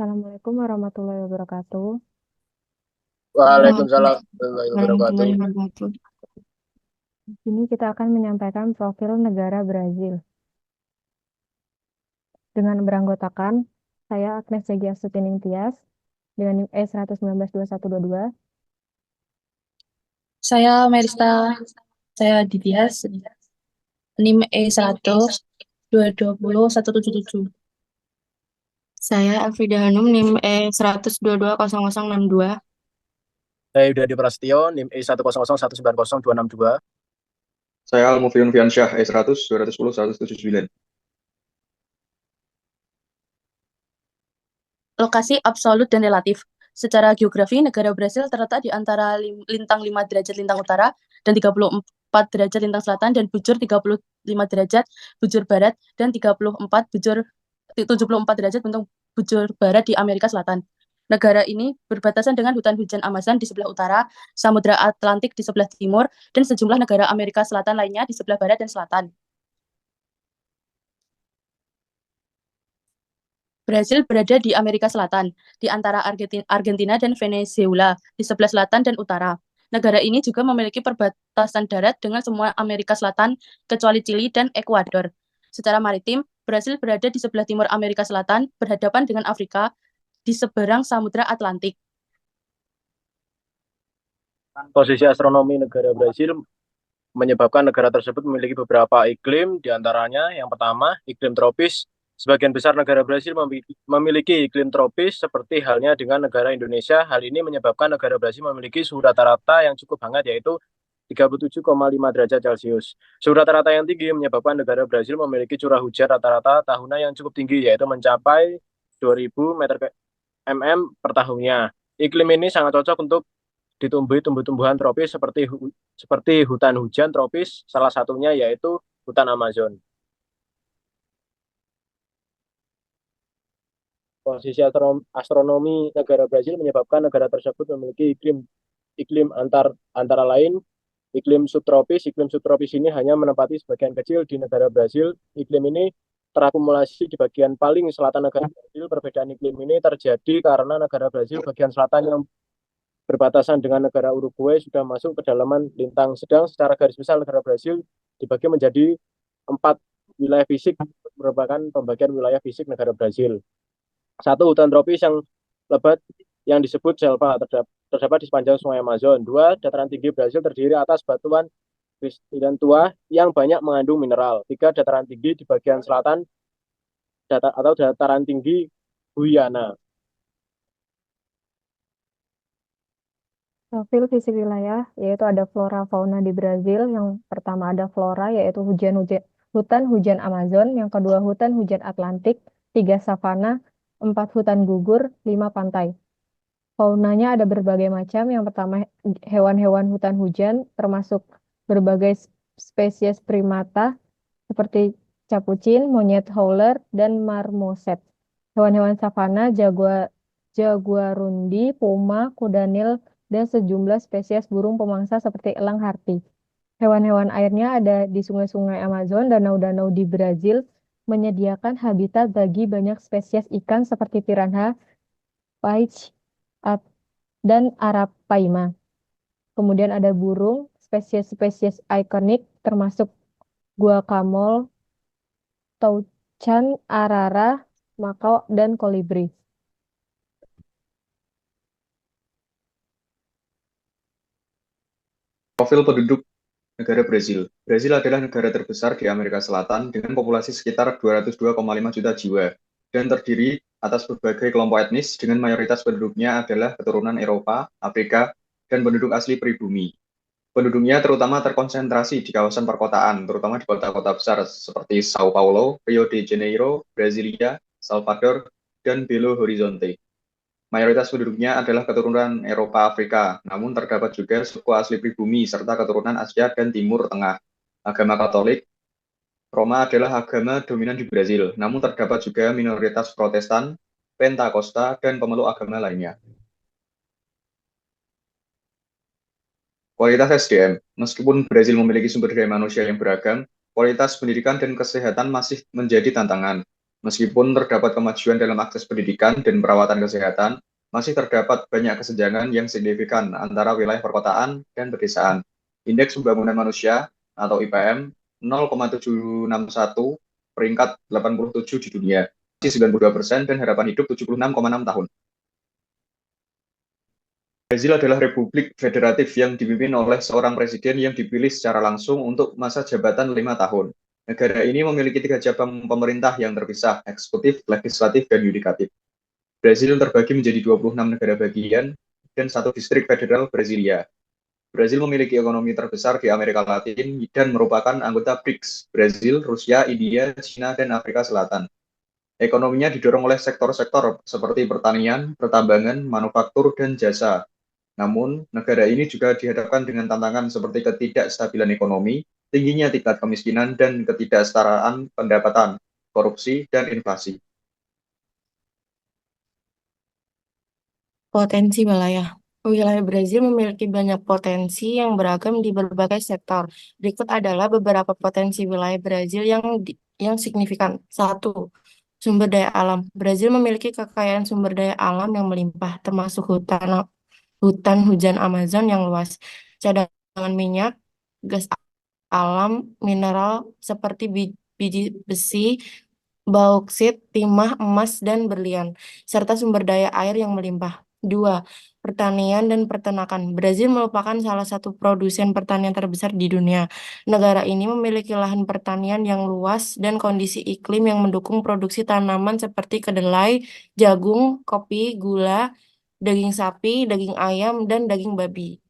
Assalamualaikum warahmatullahi wabarakatuh. Waalaikumsalam warahmatullahi wabarakatuh. Warahmatullahi wabarakatuh. Di sini kita akan menyampaikan profil negara Brazil. Dengan beranggotakan, saya Agnes Jagi Astuti Ningtyas dengan NIM E1192122. Saya Merista, saya Dityas, NIM E100220177. Saya Afrida Hanum, NIM E100220062. Saya Yudi Prasetyo, NIM E100190262. Saya Al-Mufiun Fiansyah, E100, 210, 179. Lokasi absolut dan relatif. Secara geografi, negara Brasil terletak di antara lintang 5 derajat lintang utara dan 34 derajat lintang selatan dan bujur 35 derajat bujur barat dan 74 derajat bujur barat di Amerika Selatan. Negara ini berbatasan dengan hutan hujan Amazon di sebelah utara, Samudra Atlantik di sebelah timur, dan sejumlah negara Amerika Selatan lainnya di sebelah barat dan selatan. Brasil berada di Amerika Selatan, di antara Argentina dan Venezuela, di sebelah selatan dan utara. Negara ini juga memiliki perbatasan darat dengan semua Amerika Selatan, kecuali Chili dan Ekuador. Secara maritim, Brasil berada di sebelah timur Amerika Selatan, berhadapan dengan Afrika, di seberang Samudra Atlantik. Posisi astronomi negara Brasil menyebabkan negara tersebut memiliki beberapa iklim, di antaranya yang pertama, iklim tropis. Sebagian besar negara Brasil memiliki iklim tropis, seperti halnya dengan negara Indonesia. Hal ini menyebabkan negara Brasil memiliki suhu rata-rata yang cukup hangat, yaitu 37,5 derajat Celcius. Suhu rata-rata yang tinggi menyebabkan negara Brasil memiliki curah hujan rata-rata tahunan yang cukup tinggi, yaitu mencapai 2000 mm per tahunnya. Iklim ini sangat cocok untuk ditumbuhi tumbuh-tumbuhan tropis seperti hutan hujan tropis, salah satunya yaitu hutan Amazon. Posisi astronomi negara Brasil menyebabkan negara tersebut memiliki iklim antara lain iklim subtropis. Iklim subtropis ini hanya menempati sebagian kecil di negara Brasil. Iklim ini terakumulasi di bagian paling selatan negara Brasil. Perbedaan iklim ini terjadi karena negara Brasil bagian selatan yang berbatasan dengan negara Uruguay sudah masuk ke dalaman lintang sedang. Secara garis besar negara Brasil dibagi menjadi 4 wilayah fisik, merupakan pembagian wilayah fisik negara Brasil. Satu, hutan tropis yang lebat yang disebut selva terdapat di sepanjang sungai Amazon. Dua, dataran tinggi Brasil terdiri atas batuan kristalin tua yang banyak mengandung mineral. Tiga, dataran tinggi di bagian selatan atau dataran tinggi Guyana. Profil fisik wilayah, yaitu ada flora fauna di Brazil. Yang pertama ada flora, yaitu hutan hujan Amazon. Yang kedua hutan hujan Atlantik. 3 savana, 4 hutan gugur, 5 pantai. Faunanya ada berbagai macam. Yang pertama hewan-hewan hutan hujan, termasuk berbagai spesies primata seperti capucin, monyet howler, dan marmoset. Hewan-hewan savana, jaguarundi, puma, kuda nil, dan sejumlah spesies burung pemangsa seperti elang harti. Hewan-hewan airnya ada di sungai-sungai Amazon, danau-danau di Brazil, menyediakan habitat bagi banyak spesies ikan seperti piranha, paiche, dan arapaima. Kemudian ada burung, spesies-spesies ikonik termasuk guacamole, taucan, arara, makau, dan kolibri. Profil penduduk negara Brasil. Brasil adalah negara terbesar di Amerika Selatan dengan populasi sekitar 202,5 juta jiwa dan terdiri atas berbagai kelompok etnis dengan mayoritas penduduknya adalah keturunan Eropa, Afrika, dan penduduk asli pribumi. Penduduknya terutama terkonsentrasi di kawasan perkotaan, terutama di kota-kota besar seperti Sao Paulo, Rio de Janeiro, Brasilia, Salvador, dan Belo Horizonte. Mayoritas penduduknya adalah keturunan Eropa Afrika, namun terdapat juga suku asli pribumi serta keturunan Asia dan Timur Tengah. Agama Katolik, Roma adalah agama dominan di Brasil, namun terdapat juga minoritas Protestan, Pentakosta, dan pemeluk agama lainnya. Kualitas SDM, meskipun Brasil memiliki sumber daya manusia yang beragam, kualitas pendidikan dan kesehatan masih menjadi tantangan. Meskipun terdapat kemajuan dalam akses pendidikan dan perawatan kesehatan, masih terdapat banyak kesenjangan yang signifikan antara wilayah perkotaan dan pedesaan. Indeks Pembangunan Manusia atau IPM 0,761, peringkat 87 di dunia, masih 92% dan harapan hidup 76,6 tahun. Brazil adalah republik federatif yang dipimpin oleh seorang presiden yang dipilih secara langsung untuk masa jabatan 5 tahun. Negara ini memiliki 3 cabang pemerintah yang terpisah, eksekutif, legislatif, dan yudikatif. Brazil terbagi menjadi 26 negara bagian dan 1 distrik federal Brasilia. Brazil memiliki ekonomi terbesar di Amerika Latin dan merupakan anggota BRICS, Brazil, Rusia, India, China, dan Afrika Selatan. Ekonominya didorong oleh sektor-sektor seperti pertanian, pertambangan, manufaktur, dan jasa. Namun, negara ini juga dihadapkan dengan tantangan seperti ketidakstabilan ekonomi, tingginya tingkat kemiskinan, dan ketidaksetaraan pendapatan, korupsi, dan inflasi. Potensi wilayah. Wilayah Brazil memiliki banyak potensi yang beragam di berbagai sektor. Berikut adalah beberapa potensi wilayah Brazil yang signifikan. 1. Sumber daya alam. Brazil memiliki kekayaan sumber daya alam yang melimpah, termasuk hutan hujan Amazon yang luas, cadangan minyak, gas alam, mineral seperti biji besi, bauksit, timah, emas, dan berlian, serta sumber daya air yang melimpah. 2. Pertanian dan peternakan. Brazil merupakan salah satu produsen pertanian terbesar di dunia. Negara ini memiliki lahan pertanian yang luas dan kondisi iklim yang mendukung produksi tanaman seperti kedelai, jagung, kopi, gula, daging sapi, daging ayam, dan daging babi.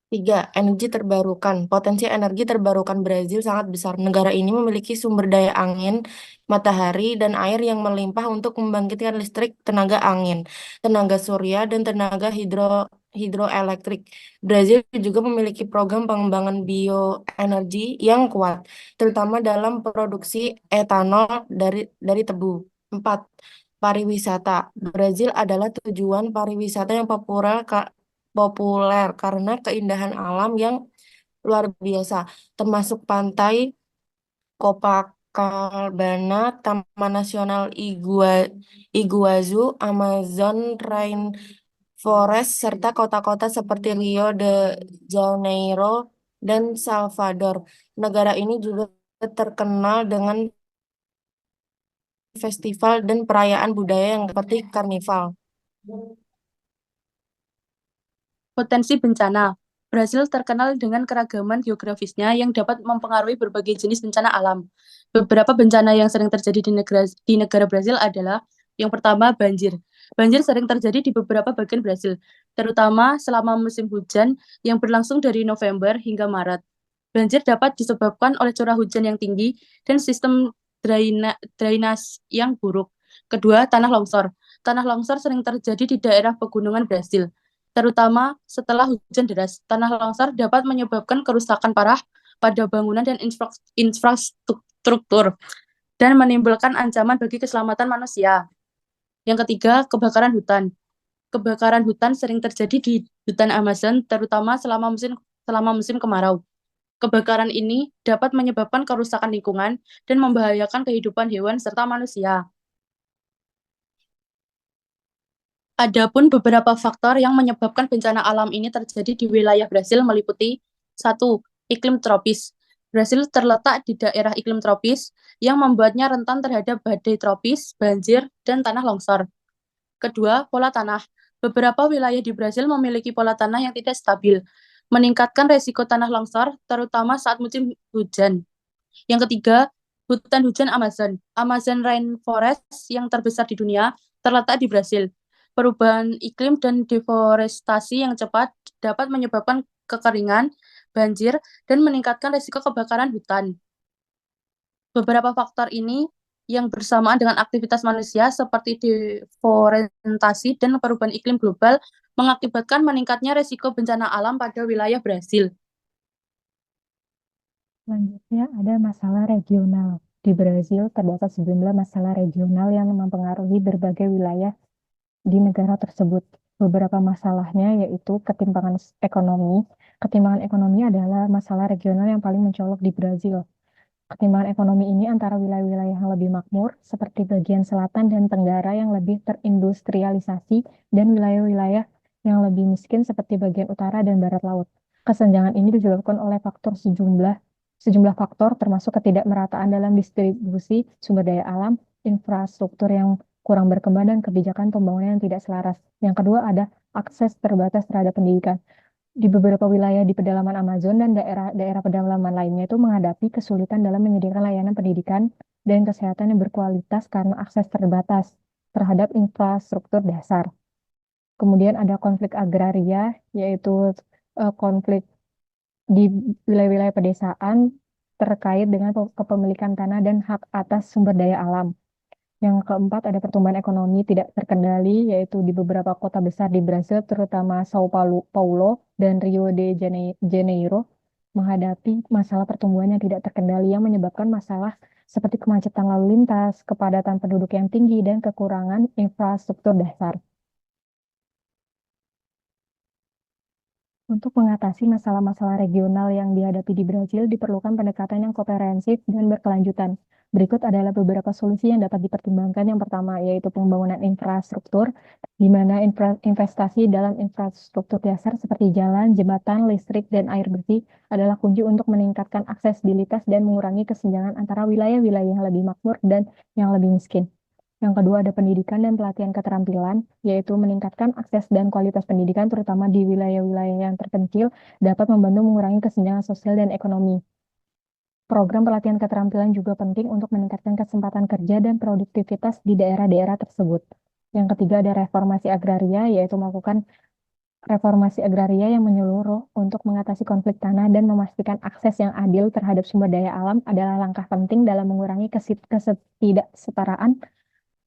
3. Energi terbarukan. Potensi energi terbarukan Brazil sangat besar. Negara ini memiliki sumber daya angin, matahari, dan air yang melimpah untuk membangkitkan listrik tenaga angin, tenaga surya, dan tenaga hidroelektrik. Brazil juga memiliki program pengembangan bioenergi yang kuat, terutama dalam produksi etanol dari tebu. 4. Pariwisata. Brazil adalah tujuan pariwisata yang populer karena keindahan alam yang luar biasa, termasuk pantai Copacabana, Taman Nasional Iguazu, Amazon Rainforest, serta kota-kota seperti Rio de Janeiro dan Salvador. Negara ini juga terkenal dengan festival dan perayaan budaya yang seperti karnival. Potensi bencana. Brasil terkenal dengan keragaman geografisnya yang dapat mempengaruhi berbagai jenis bencana alam. Beberapa bencana yang sering terjadi di negara Brasil adalah yang pertama, banjir. Banjir sering terjadi di beberapa bagian Brasil, terutama selama musim hujan yang berlangsung dari November hingga Maret. Banjir dapat disebabkan oleh curah hujan yang tinggi dan sistem drainase yang buruk. Kedua, tanah longsor. Tanah longsor sering terjadi di daerah pegunungan Brasil, terutama setelah hujan deras. Tanah longsor dapat menyebabkan kerusakan parah pada bangunan dan infrastruktur dan menimbulkan ancaman bagi keselamatan manusia. Yang ketiga, kebakaran hutan. Kebakaran hutan sering terjadi di hutan Amazon, terutama selama musim kemarau. Kebakaran ini dapat menyebabkan kerusakan lingkungan dan membahayakan kehidupan hewan serta manusia. Adapun beberapa faktor yang menyebabkan bencana alam ini terjadi di wilayah Brasil meliputi 1. Iklim tropis. Brasil terletak di daerah iklim tropis yang membuatnya rentan terhadap badai tropis, banjir, dan tanah longsor. Kedua, pola tanah. Beberapa wilayah di Brasil memiliki pola tanah yang tidak stabil, meningkatkan resiko tanah longsor, terutama saat musim hujan. Yang ketiga, hutan hujan Amazon. Amazon Rainforest yang terbesar di dunia terletak di Brasil. Perubahan iklim dan deforestasi yang cepat dapat menyebabkan kekeringan, banjir, dan meningkatkan risiko kebakaran hutan. Beberapa faktor ini yang bersamaan dengan aktivitas manusia seperti deforestasi dan perubahan iklim global mengakibatkan meningkatnya risiko bencana alam pada wilayah Brasil. Selanjutnya ada masalah regional. Di Brasil terdapat sejumlah masalah regional yang mempengaruhi berbagai wilayah di negara tersebut. Beberapa masalahnya yaitu ketimpangan ekonomi. Ketimpangan ekonomi adalah masalah regional yang paling mencolok di Brasil. Ketimbangan ekonomi ini antara wilayah-wilayah yang lebih makmur, seperti bagian selatan dan tenggara yang lebih terindustrialisasi, dan wilayah-wilayah yang lebih miskin seperti bagian utara dan barat laut. Kesenjangan ini disebabkan oleh sejumlah faktor, termasuk ketidakmerataan dalam distribusi sumber daya alam, infrastruktur yang kurang berkembang, dan kebijakan pembangunan yang tidak selaras. Yang kedua ada akses terbatas terhadap pendidikan. Di beberapa wilayah di pedalaman Amazon dan daerah-daerah pedalaman lainnya itu menghadapi kesulitan dalam menyediakan layanan pendidikan dan kesehatan yang berkualitas karena akses terbatas terhadap infrastruktur dasar. Kemudian ada konflik agraria, yaitu konflik di wilayah-wilayah pedesaan terkait dengan kepemilikan tanah dan hak atas sumber daya alam. Yang keempat ada pertumbuhan ekonomi tidak terkendali, yaitu di beberapa kota besar di Brasil, terutama Sao Paulo dan Rio de Janeiro, menghadapi masalah pertumbuhan yang tidak terkendali yang menyebabkan masalah seperti kemacetan lalu lintas, kepadatan penduduk yang tinggi, dan kekurangan infrastruktur dasar. Untuk mengatasi masalah-masalah regional yang dihadapi di Brasil, diperlukan pendekatan yang komprehensif dan berkelanjutan. Berikut adalah beberapa solusi yang dapat dipertimbangkan. Yang pertama, yaitu pembangunan infrastruktur, di mana investasi dalam infrastruktur dasar seperti jalan, jembatan, listrik, dan air bersih adalah kunci untuk meningkatkan aksesibilitas dan mengurangi kesenjangan antara wilayah-wilayah yang lebih makmur dan yang lebih miskin. Yang kedua ada pendidikan dan pelatihan keterampilan, yaitu meningkatkan akses dan kualitas pendidikan, terutama di wilayah-wilayah yang terpencil, dapat membantu mengurangi kesenjangan sosial dan ekonomi. Program pelatihan keterampilan juga penting untuk meningkatkan kesempatan kerja dan produktivitas di daerah-daerah tersebut. Yang ketiga ada reformasi agraria, yaitu melakukan reformasi agraria yang menyeluruh untuk mengatasi konflik tanah dan memastikan akses yang adil terhadap sumber daya alam adalah langkah penting dalam mengurangi ketidaksetaraan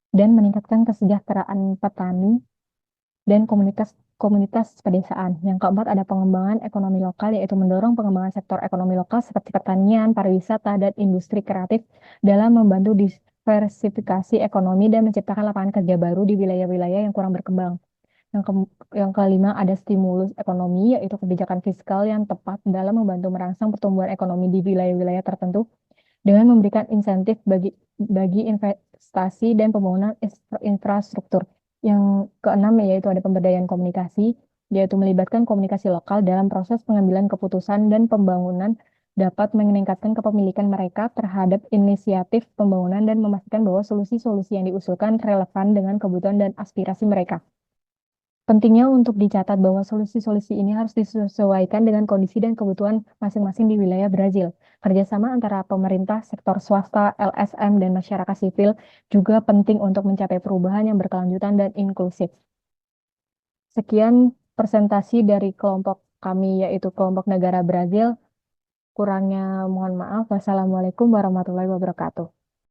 dan meningkatkan kesejahteraan petani dan komunitas pedesaan. Yang keempat ada pengembangan ekonomi lokal, yaitu mendorong pengembangan sektor ekonomi lokal seperti pertanian, pariwisata, dan industri kreatif dalam membantu diversifikasi ekonomi dan menciptakan lapangan kerja baru di wilayah-wilayah yang kurang berkembang. Yang kelima ada stimulus ekonomi, yaitu kebijakan fiskal yang tepat dalam membantu merangsang pertumbuhan ekonomi di wilayah-wilayah tertentu dengan memberikan insentif bagi investasi dan pembangunan infrastruktur. Yang keenam yaitu ada pemberdayaan komunikasi, yaitu melibatkan komunikasi lokal dalam proses pengambilan keputusan dan pembangunan dapat meningkatkan kepemilikan mereka terhadap inisiatif pembangunan dan memastikan bahwa solusi-solusi yang diusulkan relevan dengan kebutuhan dan aspirasi mereka. Pentingnya untuk dicatat bahwa solusi-solusi ini harus disesuaikan dengan kondisi dan kebutuhan masing-masing di wilayah Brazil. Kerjasama antara pemerintah, sektor swasta, LSM, dan masyarakat sipil juga penting untuk mencapai perubahan yang berkelanjutan dan inklusif. Sekian presentasi dari kelompok kami, yaitu kelompok negara Brazil. Kurangnya mohon maaf. Wassalamualaikum warahmatullahi wabarakatuh.